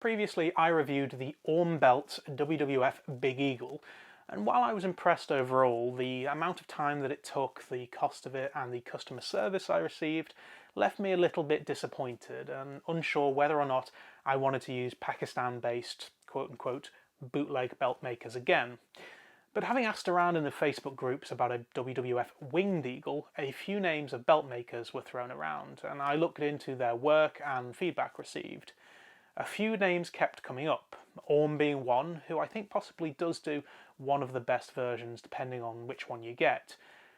previously I reviewed the Orm Belt WWF Big Eagle, and while I was impressed overall, the amount of time that it took, the cost of it and the customer service I received left me a little bit disappointed and unsure whether or not I wanted to use Pakistan-based quote-unquote bootleg belt makers again. But having asked around in the Facebook groups about a WWF Winged Eagle, a few names of belt makers were thrown around, and I looked into their work and feedback received. A few names kept coming up, Orm being one, who I think possibly does do one of the best versions depending on which one you get.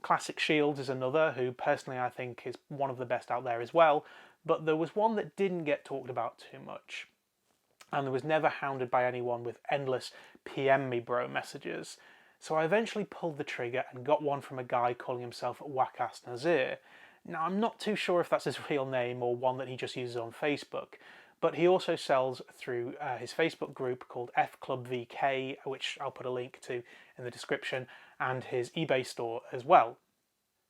Classic Shields is another, who personally I think is one of the best out there as well, but there was one that didn't get talked about too much, and there was never hounded by anyone with endless PM me bro messages. So I eventually pulled the trigger and got one from a guy calling himself Wakas Nazir. Now I'm not too sure if that's his real name or one that he just uses on Facebook, but he also sells through his Facebook group called FclubVK, which I'll put a link to in the description, and his eBay store as well.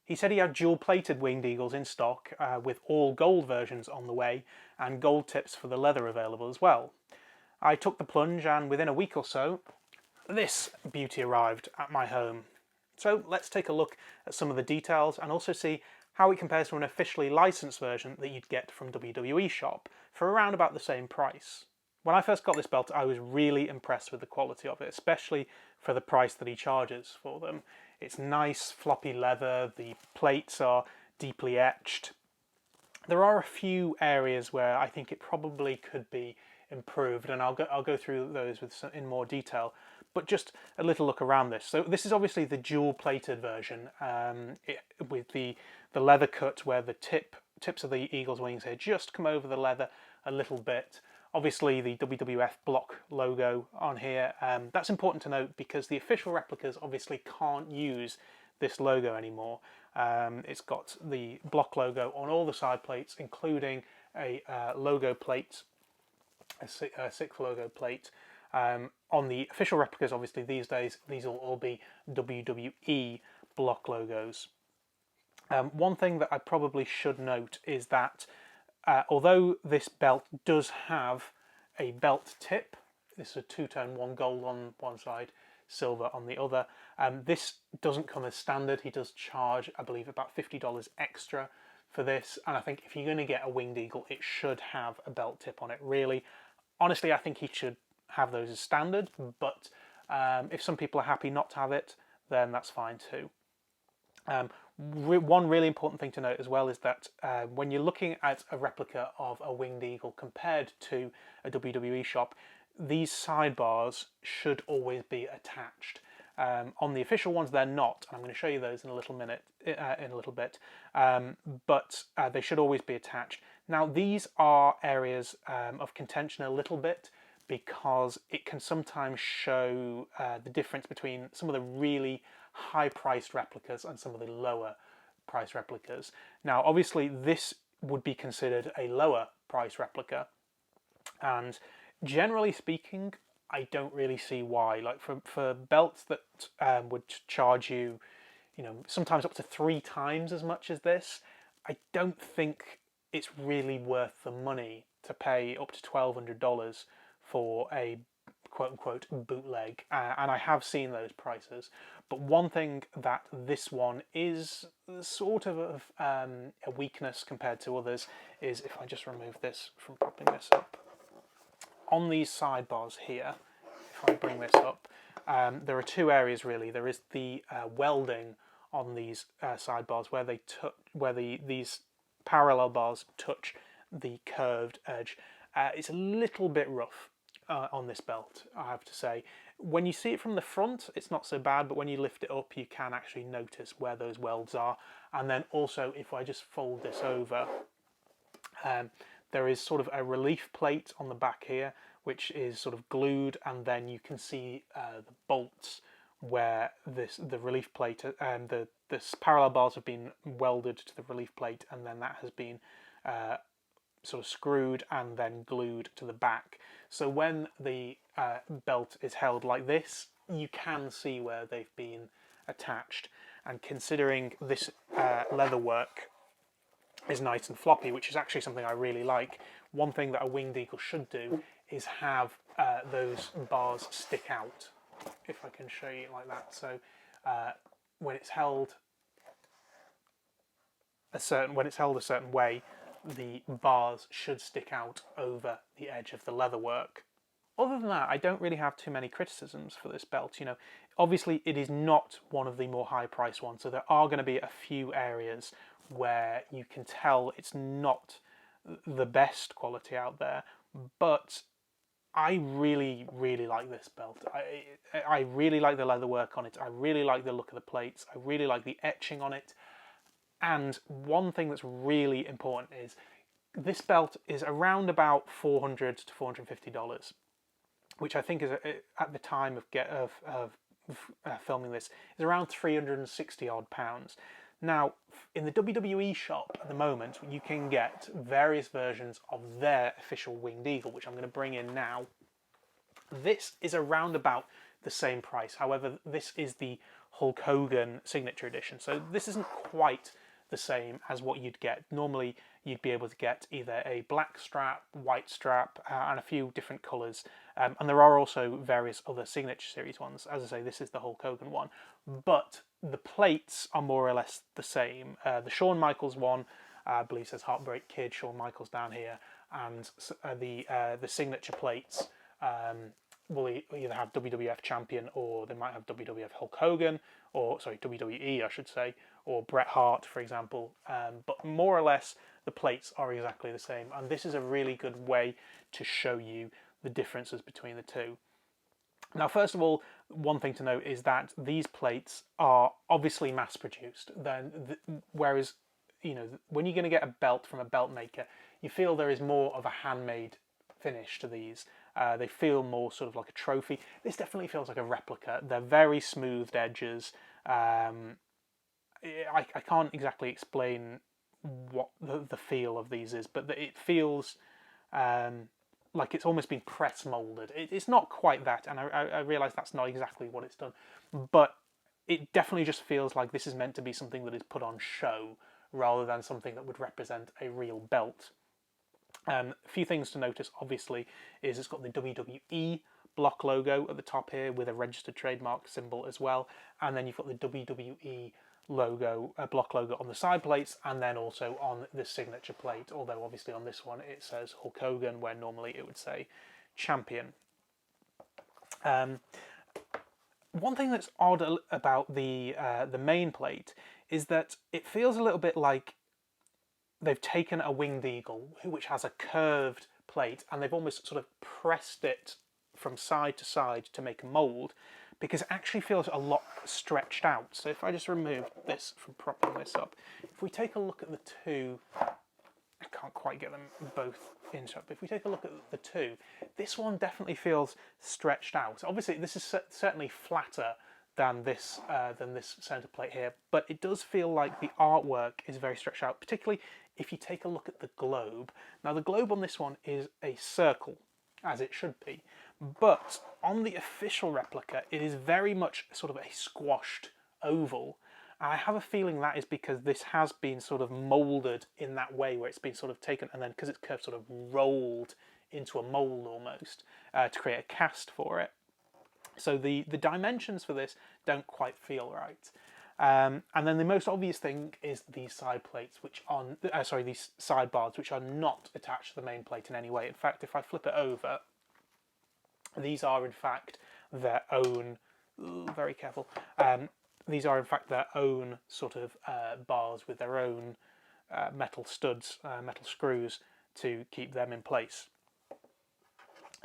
He said he had dual-plated Winged Eagles in stock, with all gold versions on the way, and gold tips for the leather available as well. I took the plunge, and within a week or so, this beauty arrived at my home. So let's take a look at some of the details and also see how it compares to an officially licensed version that you'd get from WWE Shop for around about the same price. When I first got this belt, I was really impressed with the quality of it, especially for the price that he charges for them. It's nice floppy leather, the plates are deeply etched. There are a few areas where I think it probably could be improved, and I'll go through those in more detail. But just a little look around this. So this is obviously the dual-plated version, with the leather cut where the tips of the eagle's wings here just come over the leather a little bit. Obviously the WWF Block Logo on here. That's important to note because the official replicas obviously can't use this logo anymore. It's got the Block Logo on all the side plates, including a logo plate, a sixth logo plate. On the official replicas, obviously these days, these will all be WWE Block Logos. One thing that I probably should note is that although this belt does have a belt tip, this is a two-tone, one gold on one side, silver on the other, this doesn't come as standard. He does charge, I believe, about $50 extra for this, and I think if you're going to get a Winged Eagle, it should have a belt tip on it, really. Honestly, I think he should have those as standard, but if some people are happy not to have it, then that's fine too. One really important thing to note as well is that when you're looking at a replica of a Winged Eagle compared to a WWE Shop, these sidebars should always be attached. On the official ones, they're not, and I'm going to show you those in a little bit. But they should always be attached. Now, these are areas of contention a little bit, because it can sometimes show the difference between some of the really high-priced replicas and some of the lower-priced replicas. Now, obviously, this would be considered a lower-price replica, and generally speaking, I don't really see why. Like for belts that would charge you, sometimes up to 3 times as much as this, I don't think it's really worth the money to pay up to $1,200 for a quote-unquote bootleg, and I have seen those prices. But one thing that this one is sort of a weakness compared to others is, if I just remove this from propping this up, on these sidebars here, if I bring this up, there are 2 areas really. There is the welding on these sidebars where these parallel bars touch the curved edge. It's a little bit rough on this belt, I have to say. When you see it from the front, it's not so bad, but when you lift it up, you can actually notice where those welds are. And then also, if I just fold this over, there is sort of a relief plate on the back here, which is sort of glued, and then you can see the bolts where the relief plate, the parallel bars have been welded to the relief plate, and then that has been sort of screwed and then glued to the back. So when the belt is held like this, you can see where they've been attached. And considering this leather work is nice and floppy, which is actually something I really like, one thing that a Winged Eagle should do is have those bars stick out. If I can show you like that. So when it's held a certain way, the bars should stick out over the edge of the leatherwork. Other than that, I don't really have too many criticisms for this belt. You know, obviously it is not one of the more high-priced ones, so there are going to be a few areas where you can tell it's not the best quality out there, but I really, really like this belt. I really like the leatherwork on it. I really like the look of the plates. I really like the etching on it. And one thing that's really important is this belt is around about $400 to $450, which I think is at the time of filming this is around 360 odd pounds. Now, in the WWE shop at the moment, you can get various versions of their official Winged Eagle, which I'm going to bring in now. This is around about the same price. However, this is the Hulk Hogan Signature Edition, so this isn't quite the same as what you'd get. Normally, you'd be able to get either a black strap, white strap, and a few different colours. And there are also various other Signature Series ones. As I say, this is the Hulk Hogan one. But the plates are more or less the same. The Shawn Michaels one, I believe says Heartbreak Kid, Shawn Michaels down here, and the Signature plates will either have WWF Champion, or they might have WWF Hulk Hogan, or sorry, WWE I should say, or Bret Hart, for example. But more or less, the plates are exactly the same, and this is a really good way to show you the differences between the two. Now, first of all, one thing to note is that these plates are obviously mass-produced. Whereas, you know, when you're going to get a belt from a belt maker, you feel there is more of a handmade finish to these. They feel more sort of like a trophy. This definitely feels like a replica. They're very smoothed edges. I can't exactly explain what the feel of these is, but it feels like it's almost been press molded. It's not quite that, and I realise that's not exactly what it's done, but it definitely just feels like this is meant to be something that is put on show rather than something that would represent a real belt. A few things to notice, obviously, is it's got the WWE Block Logo at the top here with a registered trademark symbol as well, and then you've got the WWE logo, Block Logo on the side plates, and then also on the signature plate, although obviously on this one it says Hulk Hogan, where normally it would say Champion. One thing that's odd about the main plate is that it feels a little bit like they've taken a Winged Eagle, which has a curved plate, and they've almost sort of pressed it from side to side to make a mould, because it actually feels a lot stretched out. So if I just remove this from propping this up, if we take a look at the two, I can't quite get them both in shot, but if we take a look at the two, this one definitely feels stretched out. Obviously, this is certainly flatter than this centre plate here, but it does feel like the artwork is very stretched out, particularly if you take a look at the globe. Now, the globe on this one is a circle, as it should be, but on the official replica, it is very much sort of a squashed oval. And I have a feeling that is because this has been sort of moulded in that way, where it's been sort of taken and then, because it's curved, sort of rolled into a mould almost to create a cast for it. So the dimensions for this don't quite feel right. And then the most obvious thing is these side plates, which are these sidebars, which are not attached to the main plate in any way. In fact, if I flip it over, these are in fact their own. Very careful. These are in fact their own sort of bars with their own metal studs, metal screws to keep them in place.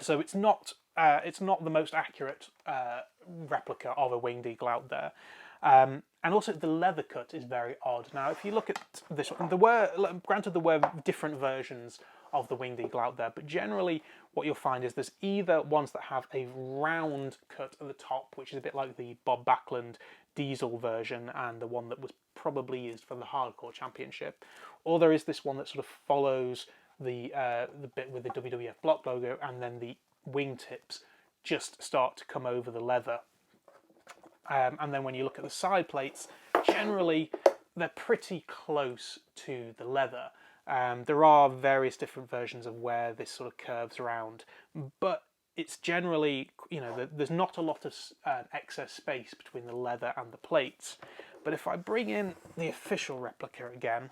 So it's not the most accurate replica of a Winged Eagle out there. And also the leather cut is very odd. Now, if you look at this one, granted there were different versions of the Winged Eagle out there, but generally what you'll find is there's either ones that have a round cut at the top, which is a bit like the Bob Backlund Diesel version and the one that was probably used for the Hardcore Championship, or there is this one that sort of follows the bit with the WWF Block Logo, and then the wingtips just start to come over the leather. And then when you look at the side plates, generally they're pretty close to the leather. There are various different versions of where this sort of curves around, but it's generally, there's not a lot of excess space between the leather and the plates. But if I bring in the official replica again,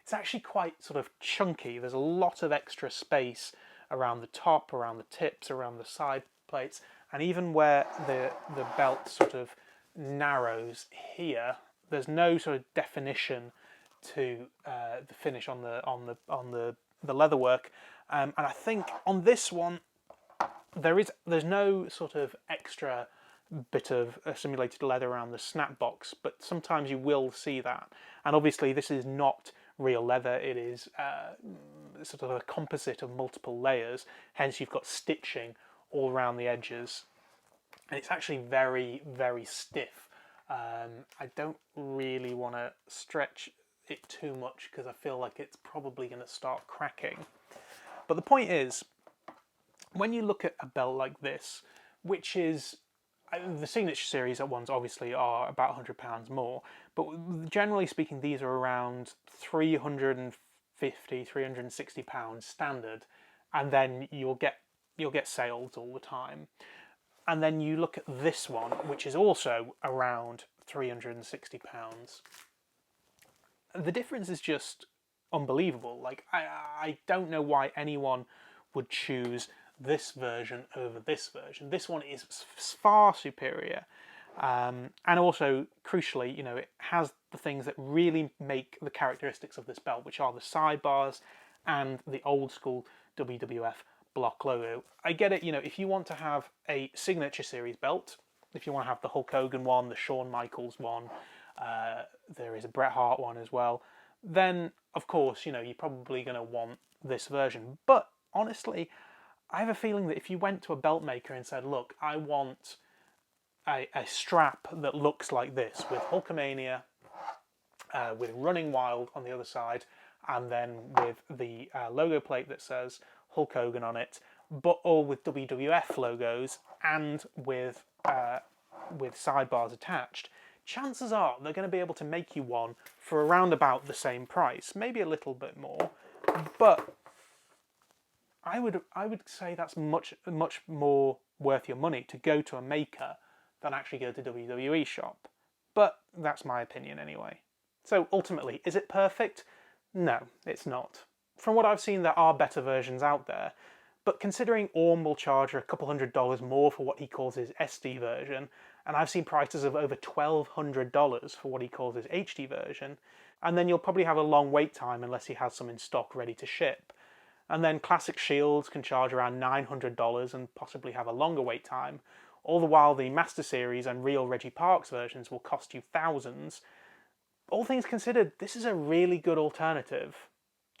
it's actually quite sort of chunky. There's a lot of extra space around the top, around the tips, around the side plates, and even where the belt sort of narrows here, there's no sort of definition to the finish on the leatherwork, and I think on this one there's no sort of extra bit of simulated leather around the snap box, but sometimes you will see that. And obviously this is not real leather, it is sort of a composite of multiple layers, hence you've got stitching all around the edges, and it's actually very, very stiff. I don't really want to stretch it too much because I feel like it's probably going to start cracking. But the point is, when you look at a belt like this, which is the Signature Series ones obviously are about £100 more, but generally speaking these are around £350, £360 standard, and then you'll get sales all the time. And then you look at this one, which is also around £360. The difference is just unbelievable. Like, I don't know why anyone would choose this version over this version. This one is far superior. And also, crucially, it has the things that really make the characteristics of this belt, which are the sidebars and the old school WWF Block Logo. I get it, if you want to have a Signature Series belt, if you want to have the Hulk Hogan one, the Shawn Michaels one, there is a Bret Hart one as well, then of course, you're probably going to want this version. But honestly, I have a feeling that if you went to a belt maker and said, look, I want a strap that looks like this, with Hulkamania, with Running Wild on the other side, and then with the logo plate that says Hulk Hogan on it, but all with WWF logos and with sidebars attached, chances are they're going to be able to make you one for around about the same price, maybe a little bit more, but I would say that's much more worth your money to go to a maker than actually go to WWE Shop. But that's my opinion anyway. So ultimately, is it perfect? No, it's not. From what I've seen, there are better versions out there, but considering Orm will charge a couple $100 more for what he calls his SD version, and I've seen prices of over $1,200 for what he calls his HD version, and then you'll probably have a long wait time unless he has some in stock ready to ship. And then Classic Shields can charge around $900 and possibly have a longer wait time, all the while the Master Series and real Reggie Parks versions will cost you thousands. All things considered, this is a really good alternative.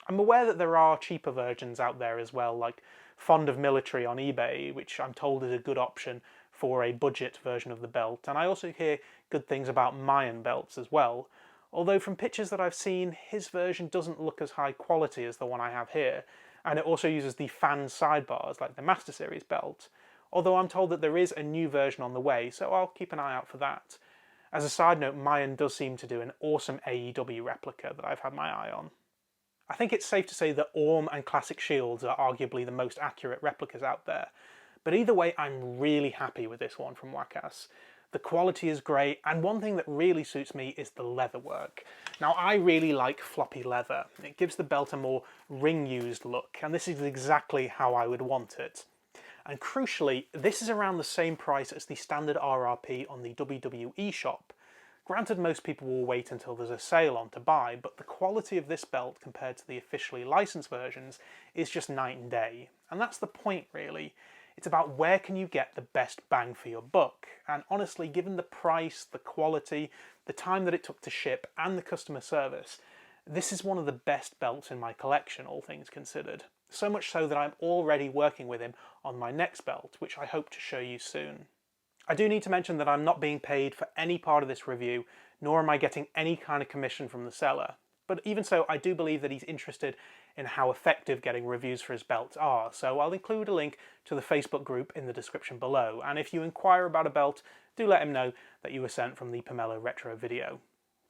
I'm aware that there are cheaper versions out there as well, like Fond of Military on eBay, which I'm told is a good option for a budget version of the belt, and I also hear good things about Mayan belts as well, although from pictures that I've seen, his version doesn't look as high quality as the one I have here, and it also uses the fan sidebars like the Master Series belt, although I'm told that there is a new version on the way, so I'll keep an eye out for that. As a side note, Mayan does seem to do an awesome AEW replica that I've had my eye on. I think it's safe to say that Orm and Classic Shields are arguably the most accurate replicas out there, but either way I'm really happy with this one from Wwe. The quality is great, and one thing that really suits me is the leatherwork. Now, I really like floppy leather. It gives the belt a more ring-used look, and this is exactly how I would want it. And crucially, this is around the same price as the standard RRP on the WWE Shop. Granted, most people will wait until there's a sale on to buy, but the quality of this belt compared to the officially licensed versions is just night and day. And that's the point, really. It's about where can you get the best bang for your buck. And honestly, given the price, the quality, the time that it took to ship, and the customer service, this is one of the best belts in my collection, all things considered. So much so that I'm already working with him on my next belt, which I hope to show you soon. I do need to mention that I'm not being paid for any part of this review, nor am I getting any kind of commission from the seller. But even so, I do believe that he's interested in how effective getting reviews for his belts are, so I'll include a link to the Facebook group in the description below, and if you inquire about a belt, do let him know that you were sent from the Pomelo Retro video.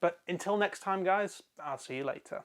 But until next time guys, I'll see you later.